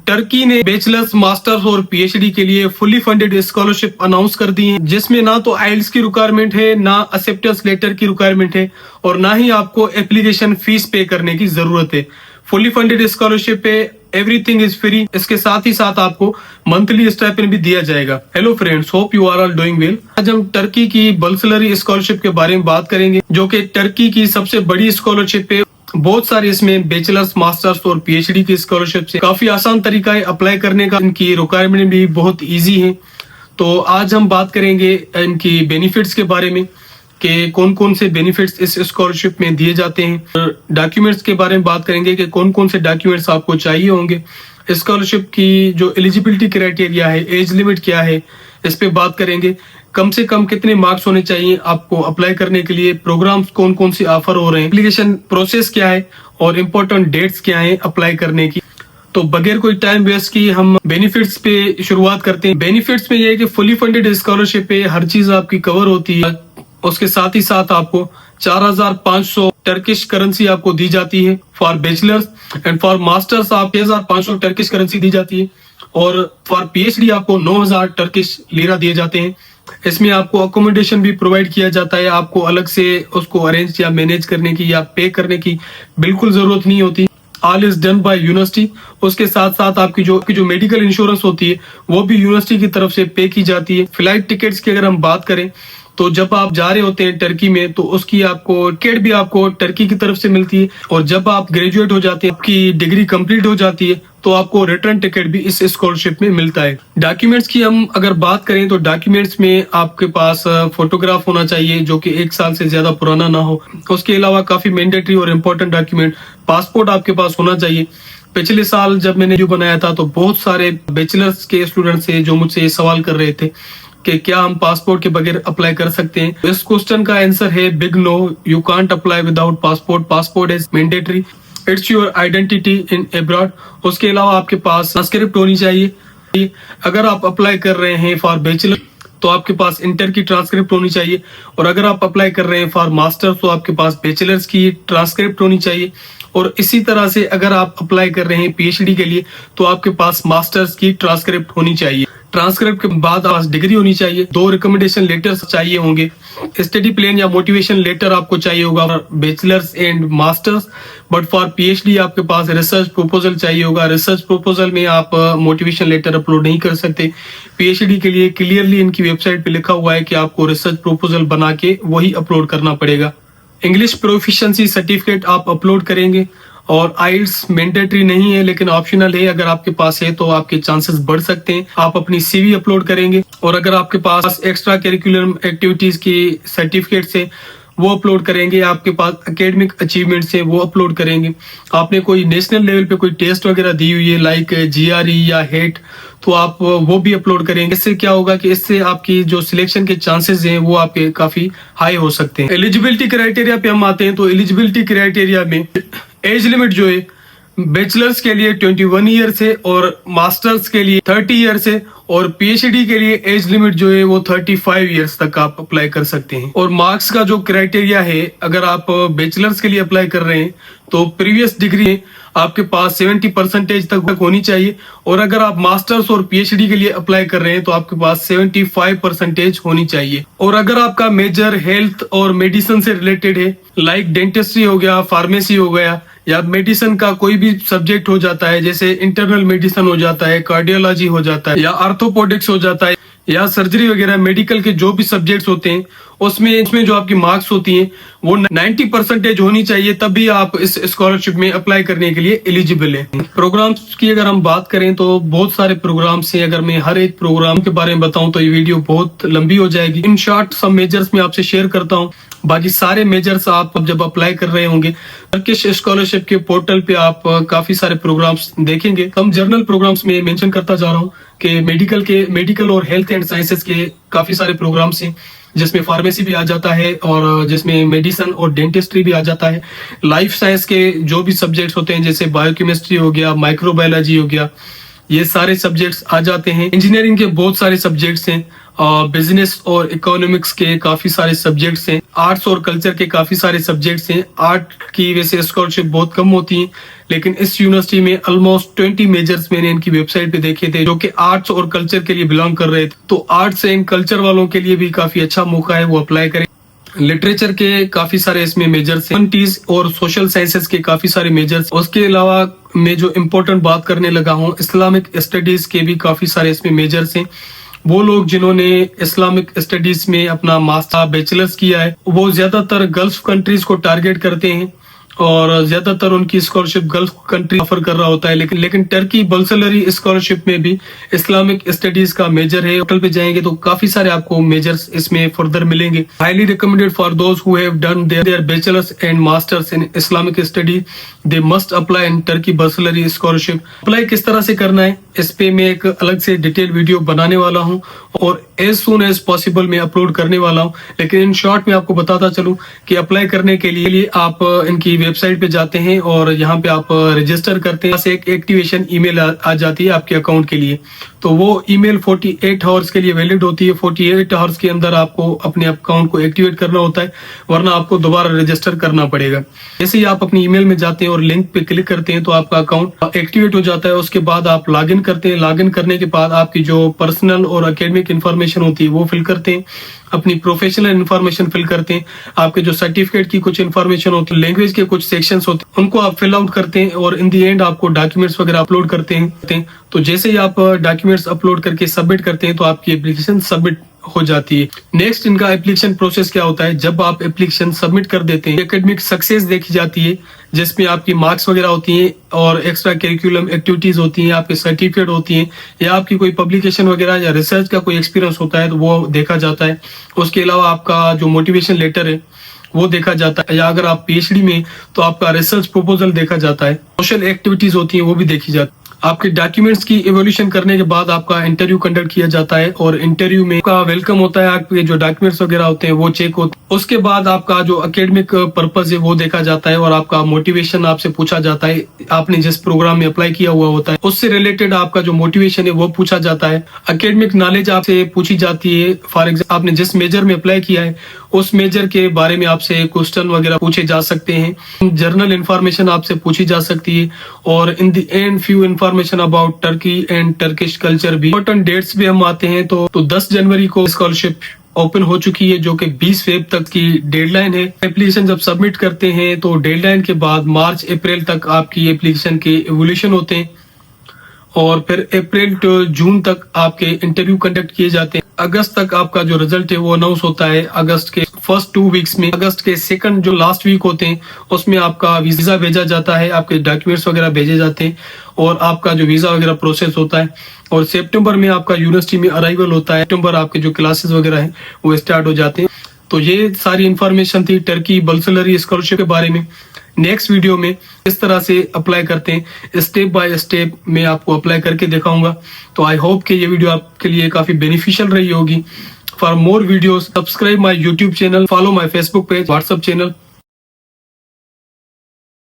Turkey ने bachelors, masters और PhD के लिए फुली फंडेड स्कॉलरशिप अनाउंस कर दी है, जिसमें ना तो आइल्स की रिक्वायरमेंट है, ना एक्सेप्टेंस लेटर की रिक्वायरमेंट है और ना ही आपको एप्लीकेशन फीस पे करने की जरूरत है। फुली फंडेड स्कॉलरशिप पे एवरीथिंग इज फ्री। इसके साथ ही साथ आपको मंथली स्टाइपेंड भी दिया जाएगा। Hello friends, hope you are all doing well. आज हम टर्की की बल्सलरी स्कॉलरशिप के बारे में बात करेंगे, जो कि टर्की की सबसे बड़ी स्कॉलरशिप है। बहुत सारे इसमें बैचलर्स, मास्टर्स और पीएचडी की स्कॉलरशिप से काफी आसान तरीका है अप्लाई करने का। इनकी रिक्वायरमेंट भी बहुत इजी है। तो आज हम बात करेंगे इनकी बेनिफिट्स के बारे में कि कौन कौन से बेनिफिट्स इस स्कॉलरशिप में दिए जाते हैं। डॉक्यूमेंट्स के बारे में बात करेंगे कि कौन कौन से डॉक्यूमेंट्स आपको चाहिए होंगे। स्कॉलरशिप की जो एलिजिबिलिटी क्राइटेरिया है, एज लिमिट क्या है, इस पे बात करेंगे। कम से कम कितने मार्क्स होने चाहिए आपको अप्लाई करने के लिए, प्रोग्राम्स कौन कौन से ऑफर हो रहे हैं, एप्लीकेशन प्रोसेस क्या है और इम्पोर्टेंट डेट्स क्या है अप्लाई करने की। तो बगैर कोई टाइम वेस्ट की हम बेनिफिट्स पे शुरुआत करते हैं। बेनिफिट्स में ये है कि फुली फंडेड स्कॉलरशिप पे हर चीज आपकी कवर होती है। उसके साथ ही साथ आपको 4500 टर्किश करेंसी आपको दी जाती है for bachelors and for masters आप 6500 टर्किश करेंसी दी जाती है और फॉर पीएचडी आपको 9000 टर्किश लीरा दिए जाते हैं। इसमें आपको अकोमोडेशन भी प्रोवाइड किया जाता है। आपको अलग से उसको अरेंज या मैनेज करने की या पे करने की बिल्कुल जरूरत नहीं होती। All is done by university. उसके साथ साथ आपकी जो मेडिकल इंश्योरेंस होती है वो भी यूनिवर्सिटी की तरफ से पे की जाती है। फ्लाइट टिकट्स की अगर हम बात करें तो जब आप जा रहे होते हैं टर्की में तो उसकी आपको टिकट भी आपको टर्की की तरफ से मिलती है और जब आप ग्रेजुएट हो जाते हैं, आपकी डिग्री कंप्लीट हो जाती है, तो आपको रिटर्न टिकट भी इस स्कॉलरशिप में मिलता है। डॉक्यूमेंट्स की हम अगर बात करें तो डॉक्यूमेंट्स में आपके पास फोटोग्राफ होना चाहिए जो कि 1 साल से ज्यादा पुराना ना हो। उसके अलावा काफी मैंडेटरी और इम्पोर्टेंट डॉक्यूमेंट, पासपोर्ट आपके पास होना चाहिए। पिछले साल जब मैंने वीडियो बनाया था तो बहुत सारे बैचलर्स के स्टूडेंट्स थे जो मुझसे ये सवाल कर रहे थे कि क्या हम पासपोर्ट के बगैर अप्लाई कर सकते हैं। इस क्वेश्चन का आंसर है big no. You can't apply without passport. Passport is mandatory. It's your identity in abroad. उसके अलावा आपके पास ट्रांसक्रिप्ट होनी चाहिए। अगर आप अप्लाई कर रहे हैं फॉर बैचलर तो आपके पास इंटर की ट्रांसक्रिप्ट होनी चाहिए और अगर आप अप्लाई कर रहे हैं फॉर मास्टर तो आपके पास बैचलर्स की ट्रांसक्रिप्ट होनी चाहिए। और इसी तरह से अगर आप अप्लाई कर रहे हैं पीएचडी के लिए तो आपके पास मास्टर्स की ट्रांसक्रिप्ट होनी चाहिए। ट्रांसक्रिप्ट के बाद आपके पास डिग्री होनी चाहिए। 2 रिकमेंडेशन लेटर्स चाहिए होंगे। स्टडी प्लान या मोटिवेशन लेटर आपको चाहिए होगा for bachelors and masters. But for PhD आपके पास रिसर्च प्रपोजल चाहिए होगा। रिसर्च प्रपोजल में आप मोटिवेशन लेटर अपलोड नहीं कर सकते। पीएचडी के लिए क्लियरली इनकी वेबसाइट पे लिखा हुआ है कि आपको रिसर्च प्रपोजल बना के वही अपलोड करना पड़ेगा। इंग्लिश प्रोफिशिएंसी सर्टिफिकेट आप अपलोड करेंगे और आइल्स मैंडेटरी नहीं है लेकिन ऑप्शनल है। अगर आपके पास है तो आपके चांसेस बढ़ सकते हैं। आप अपनी सीवी अपलोड करेंगे और अगर आपके पास एक्स्ट्रा करिकुलर एक्टिविटीज की सर्टिफिकेट्स है वो अपलोड करेंगे। आपके पास एकेडमिक अचीवमेंट्स है वो अपलोड करेंगे। आपने कोई नेशनल लेवल पे कोई टेस्ट वगैरह दी हुई है लाइक जीआरई या हेट तो आप वो भी अपलोड करेंगे। इससे क्या होगा कि इससे आपकी जो सिलेक्शन के चांसेस हैं वो आपके काफी हाई हो सकते हैं। एलिजिबिलिटी क्राइटेरिया पे हम आते हैं तो एलिजिबिलिटी क्राइटेरिया में एज लिमिट जो है बैचलर्स के लिए 21 ईयर है और मास्टर्स के लिए 30 ईयर है और पीएचडी के लिए एज लिमिट जो है वो 35 ईयर्स तक आप अप्लाई कर सकते हैं। और मार्क्स का जो क्राइटेरिया है, अगर आप बैचलर्स के लिए अप्लाई कर रहे हैं तो प्रीवियस डिग्री आपके पास 70% तक होनी चाहिए और अगर आप मास्टर्स और पीएचडी के लिए अप्लाई कर रहे हैं तो आपके पास 75% होनी चाहिए। और अगर आपका मेजर हेल्थ और मेडिसिन से रिलेटेड है लाइक डेंटिस्ट्री हो गया, फार्मेसी हो गया या मेडिसिन का कोई भी सब्जेक्ट हो जाता है, जैसे इंटरनल मेडिसिन हो जाता है, कार्डियोलॉजी हो जाता है या आर्थोपोडिक्स हो जाता है या सर्जरी वगैरह, मेडिकल के जो भी सब्जेक्ट्स होते हैं उसमें जो आपकी मार्क्स होती हैं वो 90% होनी चाहिए, तभी आप इस स्कॉलरशिप में अप्लाई करने के लिए एलिजिबल है। प्रोग्राम्स की अगर हम बात करें तो बहुत सारे प्रोग्राम्स हैं। अगर मैं हर एक प्रोग्राम के बारे में बताऊं तो ये वीडियो बहुत लंबी हो जाएगी। इन शॉर्ट सब मेजर्स में आपसे शेयर करता हूं। बाकी सारे मेजर्स आप जब अप्लाई कर रहे होंगे टर्किश स्कॉलरशिप के पोर्टल पे आप काफी सारे प्रोग्राम्स देखेंगे। हम जर्नल प्रोग्राम्स में मेंशन करता जा रहा हूँ कि मेडिकल और हेल्थ एंड साइंसेस के काफी सारे प्रोग्राम्स हैं जिसमें फार्मेसी भी आ जाता है और जिसमें मेडिसिन और डेंटिस्ट्री भी आ जाता है। लाइफ साइंस के जो भी सब्जेक्ट्स होते हैं जैसे बायोकेमिस्ट्री हो गया, माइक्रोबायोलॉजी हो गया, ये सारे सब्जेक्ट्स आ जाते हैं। इंजीनियरिंग के बहुत सारे सब्जेक्ट्स हैं। बिजनेस और इकोनॉमिक्स के काफी सारे सब्जेक्ट्स हैं, आर्ट्स और कल्चर के काफी सारे सब्जेक्ट्स हैं। आर्ट की वैसे स्कॉलरशिप बहुत कम होती है, लेकिन इस यूनिवर्सिटी में ऑलमोस्ट 20 मेजर्स मैंने इनकी वेबसाइट पे देखे थे जो कि आर्ट्स और कल्चर के लिए बिलोंग कर रहे थे। तो आर्ट्स एंड कल्चर वालों के लिए भी काफी अच्छा मौका है, वो अप्लाई करें। लिटरेचर के काफी सारे इसमें मेजर्स हैं, ह्यूमैनिटीज और सोशल साइंसेस के काफी सारे मेजर्स। उसके अलावा मैं जो इम्पोर्टेंट बात करने लगा हूँ, इस्लामिक स्टडीज के भी काफी सारे इसमें मेजर्स हैं। वो लोग जिन्होंने इस्लामिक स्टडीज में अपना मास्टर बैचलर्स किया है, वो ज्यादातर गल्फ कंट्रीज को टारगेट करते हैं और ज्यादातर उनकी स्कॉलरशिप गल्फ कंट्री ऑफर कर रहा होता है। लेकिन टर्की बल्सलरी स्कॉलरशिप में भी इस्लामिक स्टडीज का मेजर है। होटल पे जाएंगे तो काफी सारे आपको मेजर्स इसमें फर्दर मिलेंगे। Highly recommended for those who have done their bachelors and masters in Islamic study, they must apply in Turkey बल्सलरी स्कॉलरशिप। अप्लाई किस तरह से करना है, इस पे मैं एक अलग से डिटेल वीडियो बनाने वाला हूँ और एज सून एज पॉसिबल मैं अपलोड करने वाला हूँ। लेकिन इन शॉर्ट में आपको बताता चलूं कि अप्लाई करने के लिए आप इनकी वेबसाइट पे जाते हैं और यहाँ पे आप रजिस्टर करते हैं। एक एक्टिवेशन ईमेल आ जाती है आपके अकाउंट के लिए, तो वो ईमेल 48 आवर्स के लिए वैलिड होती है। 48 आवर्स के अंदर आपको अपने अकाउंट को एक्टिवेट करना होता है, वरना आपको दोबारा रजिस्टर करना पड़ेगा। जैसे ही आप अपनी ईमेल में जाते हैं और लिंक पे क्लिक करते हैं तो आपका अकाउंट एक्टिवेट हो जाता है। उसके बाद आप लॉग इन करते हैं। लॉग इन करने के बाद आपकी जो पर्सनल और एकेडमिक इन्फॉर्मेशन होती है वो फिल करते हैं, अपनी प्रोफेशनल इन्फॉर्मेशन फिल करते हैं, आपके जो सर्टिफिकेट की कुछ इन्फॉर्मेशन होती है, लैंग्वेज के कुछ सेक्शंस होते हैं, उनको आप फिल आउट करते हैं और इन दी एंड आपको डॉक्यूमेंट्स वगैरह अपलोड करते हैं। तो जैसे ही आप डॉक्यूमेंट्स अपलोड करके सबमिट करते हैं तो आपकी एप्लीकेशन सबमिट हो जाती है। नेक्स्ट इनका एप्लीकेशन प्रोसेस क्या होता है, जब आप एप्लीकेशन सबमिट कर देते हैं एकेडमिक सक्सेस देखी जाती है, जिसमें आपकी मार्क्स वगैरह होती हैं और एक्स्ट्रा करिकुलम एक्टिविटीज होती हैं, आपके सर्टिफिकेट होती हैं, या आपकी कोई पब्लिकेशन वगैरह या रिसर्च का कोई एक्सपीरियंस होता है तो वो देखा जाता है। उसके अलावा आपका जो मोटिवेशन लेटर है वो देखा जाता है, या अगर आप पीएचडी में तो आपका रिसर्च प्रपोजल देखा जाता है। सोशल एक्टिविटीज होती हैं वो भी देखी जाती है। आपके डॉक्यूमेंट्स की इवोल्यूशन करने के बाद आपका इंटरव्यू कंडक्ट किया जाता है और इंटरव्यू में आपका वेलकम होता है, आपके जो डॉक्यूमेंट्स वगैरह होते हैं वो चेक होते हैं। उसके बाद आपका जो एकेडमिक पर्पस है वो देखा जाता है और आपका मोटिवेशन आपसे पूछा जाता है। आपने जिस प्रोग्राम में अप्लाई किया हुआ होता है उससे रिलेटेड आपका जो मोटिवेशन है वो पूछा जाता है। एकेडमिक नॉलेज आपसे पूछी जाती है। फॉर एग्जाम्पल आपने जिस मेजर में अप्लाई किया है उस मेजर के बारे में आपसे क्वेश्चन वगैरह पूछे जा सकते हैं। जर्नल इन्फॉर्मेशन आपसे पूछी जा सकती है और in the end few information about Turkey and Turkish culture भी। इम्पोर्टेंट डेट्स भी हम आते हैं तो 10 जनवरी को स्कॉलरशिप ओपन हो चुकी है, जो कि 20 फेब तक की डेडलाइन है। एप्लीकेशन जब सबमिट करते हैं तो डेडलाइन के बाद मार्च अप्रैल तक आपकी एप्लीकेशन के इवोल्यूशन होते हैं और फिर अप्रैल टू जून तक आपके इंटरव्यू कंडक्ट किए जाते हैं। अगस्त तक आपका जो रिजल्ट है वो अनाउंस होता है। अगस्त के फर्स्ट 2 वीक्स में, अगस्त के सेकंड जो लास्ट वीक होते हैं उसमें आपका वीजा भेजा जाता है, आपके डॉक्यूमेंट्स वगैरह भेजे जाते हैं और आपका जो वीजा वगैरह प्रोसेस होता है। और सितंबर में आपका यूनिवर्सिटी में अराइवल होता है। सितंबर आपके जो क्लासेस वगैरह हैं वो स्टार्ट हो जाते हैं। तो ये सारी इन्फॉर्मेशन थी टर्की बल्सलरी स्कॉलरशिप के बारे में। नेक्स्ट वीडियो में किस तरह से अप्लाई करते हैं स्टेप बाय स्टेप मैं आपको अप्लाई करके दिखाऊंगा। तो आई होप कि ये वीडियो आपके लिए काफी बेनिफिशियल रही होगी। For more videos subscribe my YouTube channel, follow my Facebook page, WhatsApp channel.